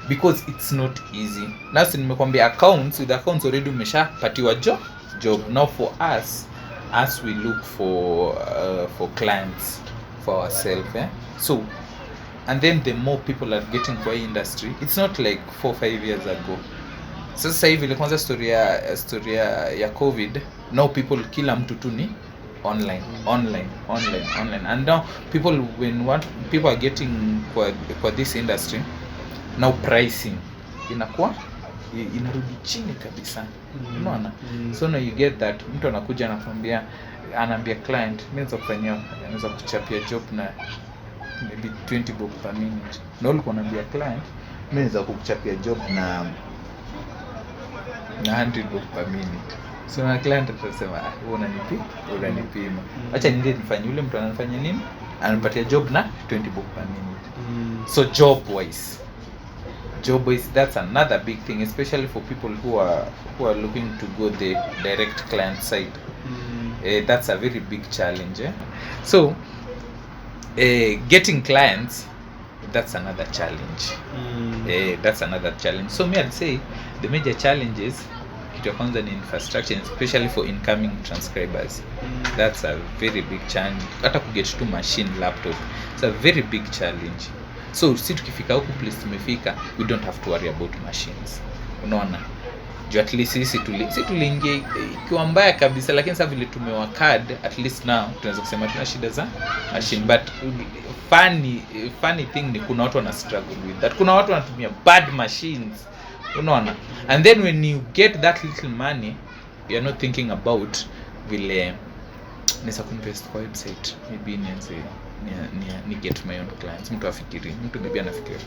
Because it's not easy. Nasi nimekwambia with accounts already umeshapatiwa job. Now for us we look for clients for ourselves. So, and then the more people are getting kwa industry, it's not like 4-5 years ago. Sasa hivi ile kwanza story ya COVID, now people, kila mtu tu ni online, and now people are getting kwa this industry, now pricing inarudi chini kabisa. Unaona? So now you get that mtu anakuja anaambia client, naweza kuchapia job na maybe 20 bob per minute. Na ulikuwa unaambia client, naweza kukuchapia job na 100 bob per minute. So na client atasema unanipima. Acha niende nifanye, yule mtu anafanya nini? Anampatia job na 20 bob per minute. So job wise, that's another big thing, especially for people who are looking to go the direct client side. That's a very big challenge. So getting clients, that's another challenge. So me I'd say the major challenges, kitu ya kwanza ni infrastructure, especially for incoming transcribers. That's a very big challenge. Hata kuget to machine, laptop, it's a very big challenge. So si tukifika huku place tumefika, we don't have to worry about machines. Unaona, at least sisi tuliingia ikiwa mbaya kabisa, lakini sasa vile tumewakad, at least now tunaweza kusema tuna shida za machine. But funny thing ni kuna watu wana struggle with that. Kuna watu wanatumia bad machines. Unaona, and then when you get that little money, you are not thinking about vile nisa kuinvest kwa website, maybe ni get my own clients. Mtu maybe anafikiria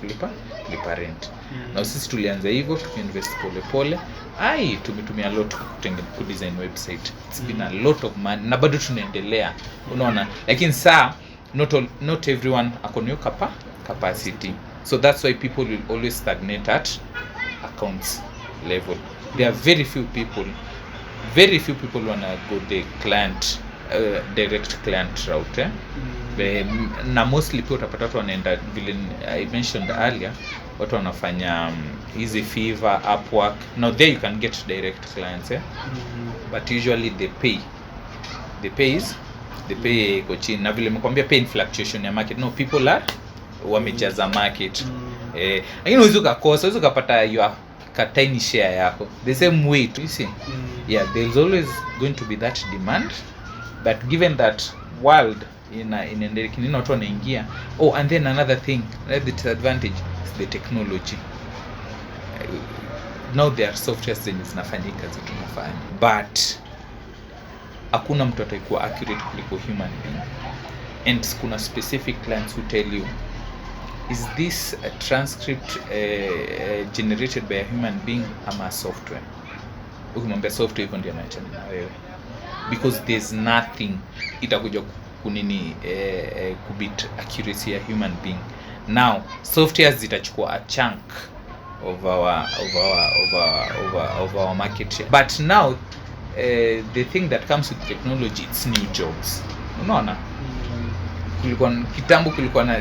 kulipa rent. Na sisi tulianza hivyo, tukiinvest pole, tumetumia a lot ku design website. It's been a lot of money na bado tunaendelea. Unaona, lakini not everyone akona capacity. So that's why people will always stagnate at accounts level. There are very few people wanna go the client direct client route na mostly pia utapata watu wanaenda vile I mentioned earlier, watu wanafanya hizi Fiverr, Upwork. Now there you can get direct clients but usually they pay iko chini, na vile nimekwambia pay in fluctuation ya market. No, people are wamejaza market lakini unaweza ukakosa, unaweza ukapata your tiny share yako the same way you see. Yeah, there's always going to be that demand, but given that world in watu wanaingia. And then another thing, the disadvantage is the technology. Now there are softwares zenye zinafanyika zetu tunafanya, but hakuna mtu atakuwa accurate kuliko human being. And kuna specific clients who tell you, is this a transcript generated by a human being ama a software? Ukimwambia software, hivyo ndio anaachana na wewe, because there's nothing itakuja kunini kubit accuracy ya human being. Now softwares zitachukua a chunk of our market share, but now the thing that comes with technology, it's new jobs. Unaona, kitambo kulikuwa na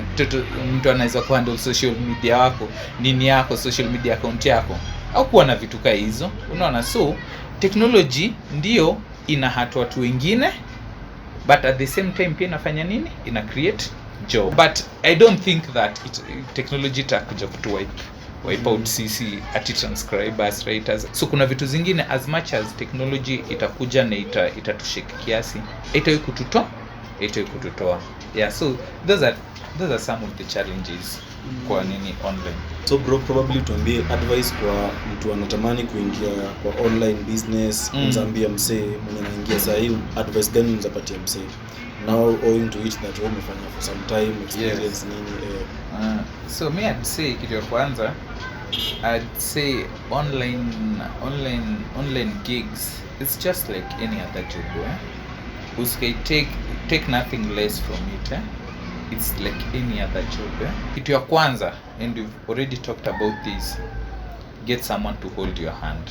mtu anaweza kuhandle social media wako, nini yako, social media account yako, au kuwa na vitu kama hizo. Unaona, so technology ndio ina hatu watu wengine, but at the same time pia inafanya nini, ina create job. But I don't think that technology itakuja kutu wipe out sisi ati transcribers, writers. So kuna vitu zingine, as much as technology itakuja na itatushika kiasi, itawe kututoa. Yeah, so those are some of the challenges kwa nini online. So bro, probably tuambie advice kwa mtu anatamani kuingia kwa online business. Unzaambia msee mwenye anaingia sasa hivi, advice gani unzapatia msee now owing to it that wewe umefanya for some time, experience nini? So me I'd say kitu ya kwanza, I'd say online gigs, it's just like any other job. Uske take nothing less from it. It's like any other job. Kitu ya kwanza, and we've already talked about this, get someone to hold your hand.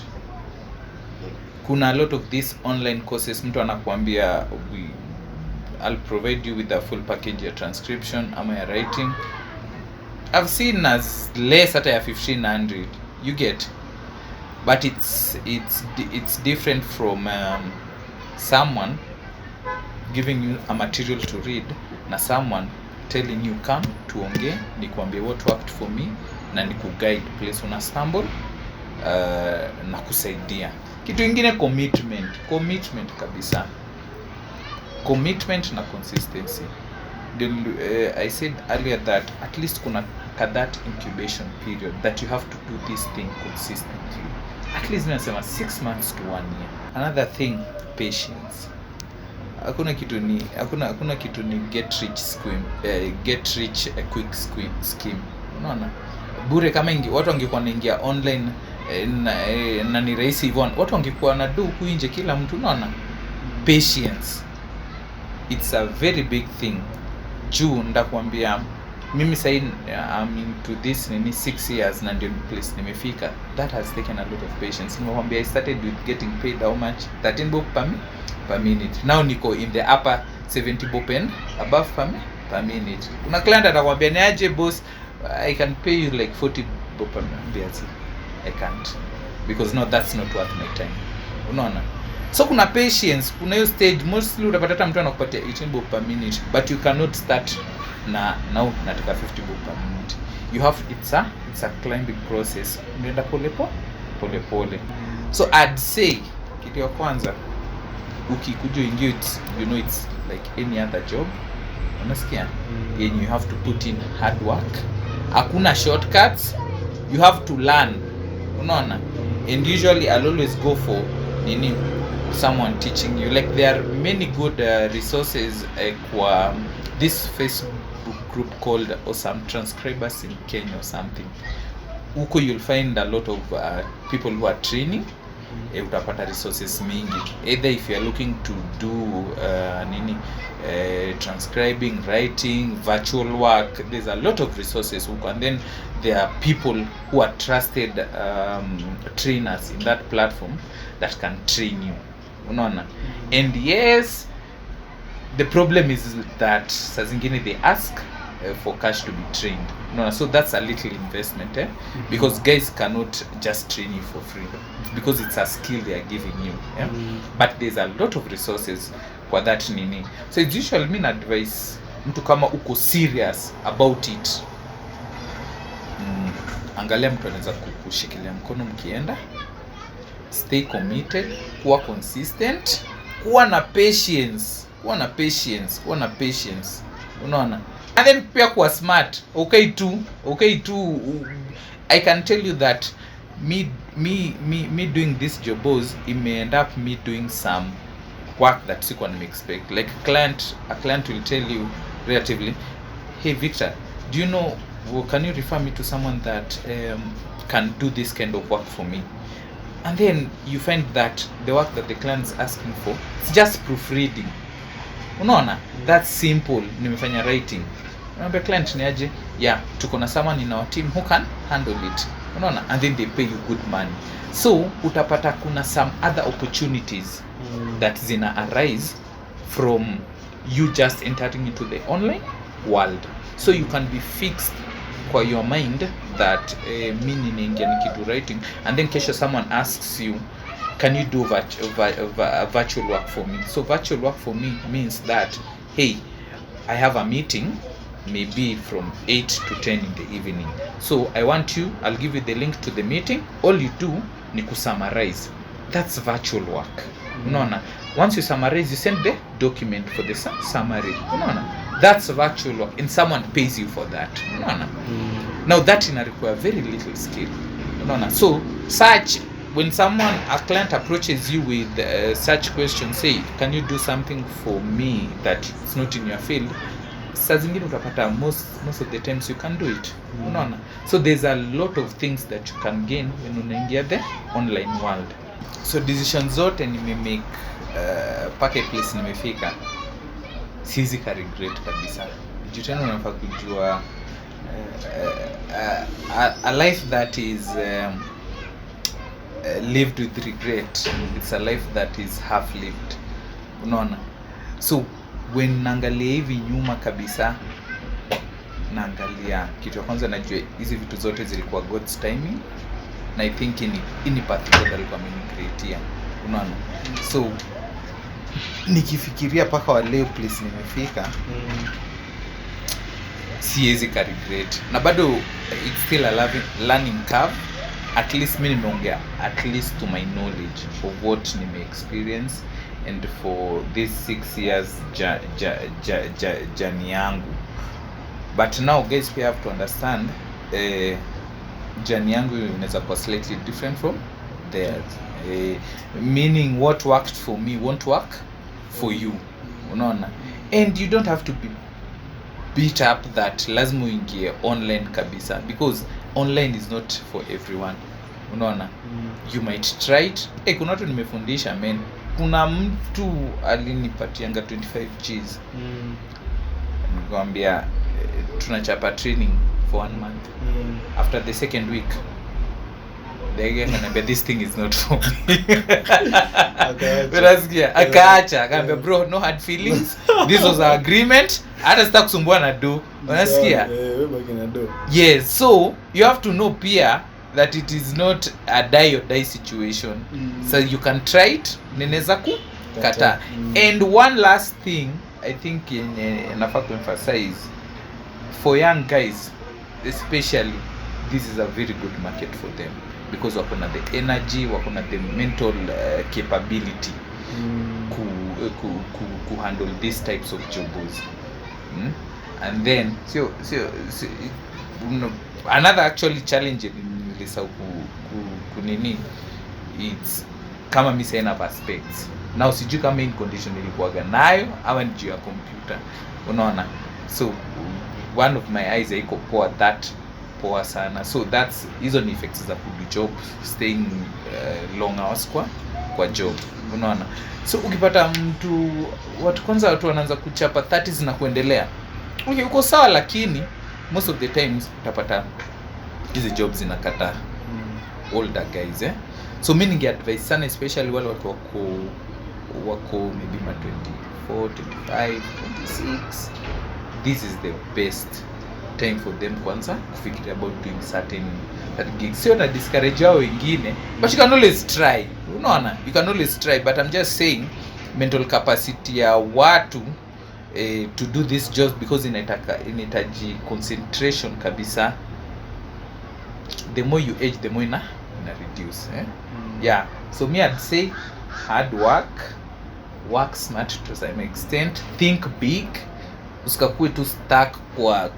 Kuna a lot of these online courses, mtu anakuambia I'll provide you with a full package ya transcription ama ya writing. I've seen as less hata ya 1500, you get, but it's different from someone giving you a material to read na someone telling you come tuongee, nikuambie what worked for me na nikuguide place una stumble na kusaidia. Kitu kingine, commitment kabisa, commitment na consistency. I said earlier that at least kuna that incubation period that you have to do this thing consistently, at least nasema 6 months to 1 year. Another thing, patience. Hakuna kitu ni get rich a quick scheme. Unaona, bure kama watu wangekuwa naingia online na ni rahisi hivyo, watu wangekuwa na do huku nje kila mtu. Unaona, patience, it's a very big thing. Juu ndakwambia mimi sasa I'm into this 6 years na ndio place nimefika. That has taken a lot of patience. Nimekwambia I started with getting paid how much, 13 bob per minute. Now niko in the upper 70 bob and above per minute. Kuna client atakwambia ni aje boss, I can pay you like 40 bob per minute. I can't, because no, that's not worth my time. Unaona, so kuna patience, kuna hiyo stage. Mostly utapata hata mtu anakupatia 18 bob per minute, but you cannot start na now nataka 50 bob per minute. You have, it's a climbing process, unaenda pole. So I'd say kitu ya kwanza, ukikuja ingia, you know, it's like any other job, unasikia, and you have to put in hard work. Hakuna shortcuts, you have to learn. Unaona, and usually I'll always go for someone teaching you. Like there are many good resources kwa this Facebook group called Awesome Transcribers in Kenya or something. Huko you'll find a lot of people who are training. Utapata resources mingi, either if you are looking to do transcribing, writing, virtual work. There's a lot of resources, and then there are people who are trusted trainers in that platform that can train you, unaona. And yes, the problem is that saa zingine they ask for cash to be trained, unaona. So that's a little investment, because guys cannot just train you for free, because it's a skill they are giving you, but there's a lot of resources kwa that nini. So it's usually mean advice mtu kama uko serious about it, angalia mtu anaweza kukushikilia mkono mkienda, stay committed, kuwa consistent, kuwa na patience, unaona. And then pia kuwa smart. Okay too. I can tell you that me doing this jobs, it may end up me doing some work that sikuwa expect. Like a client will tell you relatively, hey Victor, do you know, can you refer me to someone that can do this kind of work for me? And then you find that the work that the client is asking for, it's just proofreading, unaona. That's simple, nimefanya writing. Unaambia client ni aje, yeah, tuko na someone in our team who can handle it, unaona. And then they pay you good money. So utapata kuna some other opportunities that zina arise from you just entering into the online world. So you can be fixed kwa your mind that mi ninaingia nikidu writing, and then kesho someone asks you, can you do virtual work for me? So virtual work for me means that, hey, I have a meeting maybe from 8 to 10 in the evening, so I want you, I'll give you the link to the meeting, all you do ni kusummarize. That's virtual work, unaona. Once you summarize, you send the document for the summary, unaona. That's virtual work, and someone pays you for that, unaona. Now that ina require very little skill, unaona. So such, when a client approaches you with such questions, say, can you do something for me that is not in your field, saa zingine utapata most of the times you can do it, unaona. So there's a lot of things that you can gain when unaingia the online world. So decisions zote nimemake pake place nimefika, siwezi ka regret kabisa. Juu tena unafaa kujua a life that is lived with regret, it's a life that is half lived, unaona. So when naangalia hivi nyuma kabisa, naangalia kitu ya kwanza, najua hizi vitu zote zilikuwa God's timing, na I think ini path God alikuwa amenicreatea, unaona. So nikifikiria paka wa leo place nimefika, siwezi ka regret, na bado it's still a learning curve. At least mimi nimeongea at least to my knowledge of what nime experience, and for these 6 years journey yangu. But now guys, we have to understand journey yangu inaweza kuwa slightly different from theirs, meaning what worked for me won't work for you, unaona. And you don't have to be beat up that lazima uingie online kabisa, because online is not for everyone, unaona. You might try it. Kuna watu nimefundisha, man. Kuna mtu alinipatianga 25 Gs, nikamwambia tunachapa training for 1 month. After the second week, the guy ananiambia this thing is not for me. Akaacha, akamwambia bro, no hard feelings, this was our agreement, hata sita kusumbua na do, unasikia. Yes, so you have to know pia that it is not a die or die situation. So you can try it, neneza kukata. And one last thing I think nafaa to emphasize for young guys especially, this is a very good market for them, because wako na the energy, wako na the mental capability ku handle these types of jobs. And then so another actually challenge nilisa kunini, it's kama mimi sina aspects now, sijui kama in condition ilikuwaga nayo ama ni juu ya computer, unaona. So one of my eyes haiko poa, that poa sana. So that's hizo ni effects za kudu job, staying long hours kwa job, unaona. So ukipata mtu watu wanaanza kuchapa 30s na kuendelea, okay, uko sawa, lakini most of the times utapata hizi jobs zinakata older guys. So mimi ningeadvise sana, especially wale watu wako maybe 24, 25, 26, this is the best time for them kwanza kufikiria about doing certain gigs. Sio na discourage hao wengine, but you can always try, unaona, you can always try, but I'm just saying mental capacity ya watu to do this job, because inahitaji concentration kabisa. The more you age, the more ina reduce, yeah. So me I'd say hard work smart to some extent, think big, usikakue tu stuck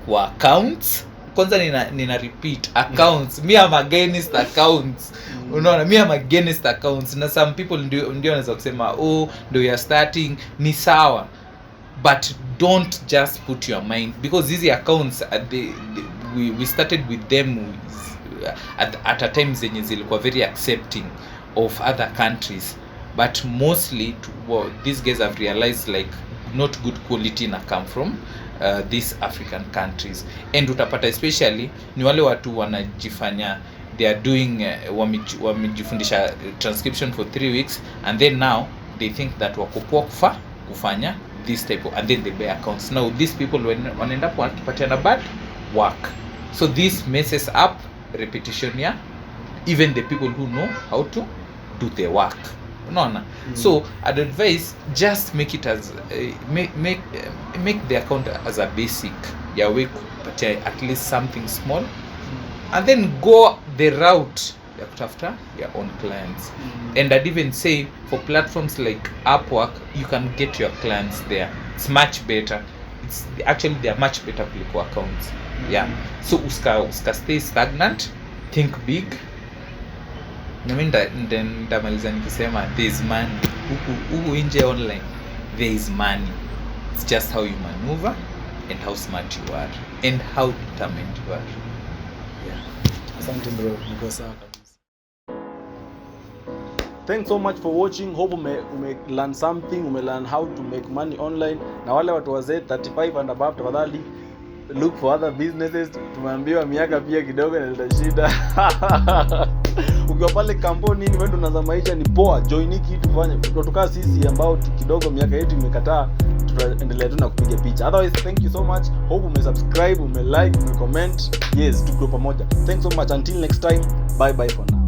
kwa accounts. Kwanza nina repeat accounts. Me am against accounts. Unaona, me am against accounts. Na some people ndio wanaweza kusema ndio you are starting, ni sawa, but don't just put your mind, because these accounts we started with them at a time zenye zilikuwa very accepting of other countries, but mostly these guys have realized like not good quality na come from these African countries. And utapata especially ni wale watu wanajifanya they are doing wamejifundisha transcription for 3 weeks, and then now they think that wako poa kufanya this type of, and then they buy accounts. Now these people wanaenda up wakipatiana bad work, so this messes up repetition, yeah, even the people who know how to do the work, unaona. So I'd advise just make it as make the account as a basic ya way kupatia at least something small, and then go the route ya kutafuta your own clients. And I'd even say for platforms like Upwork, you can get your clients there. It's much better. It's actually they are much better kuliko accounts. Yeah. So uska stay stagnant, think big. Mimi ndamaliza nikisema there is money. Huku nje online there is money. It's just how you maneuver and how smart you are and how determined you are. Yeah. Asante bro, niko sawa kabisa. Thanks so much for watching. Hope ume learn something, ume learn how to make money online. Na wale watu wazee 35 and above, tafadhali look for other businesses. Tumeambiwa miaka pia kidogo inaleta shida. Ukiwa pale kampuni wewe ndo unaanza maisha ni poa, join hiki tufanye. Tutokaa sisi ambao kidogo miaka yetu imekataa, tutaendelea tu na kupiga picha. Otherwise, thank you so much. Hope umesubscribe, umelike, umecomment. Yes, tuko pamoja. Thanks so much. Until next time. Bye bye for now.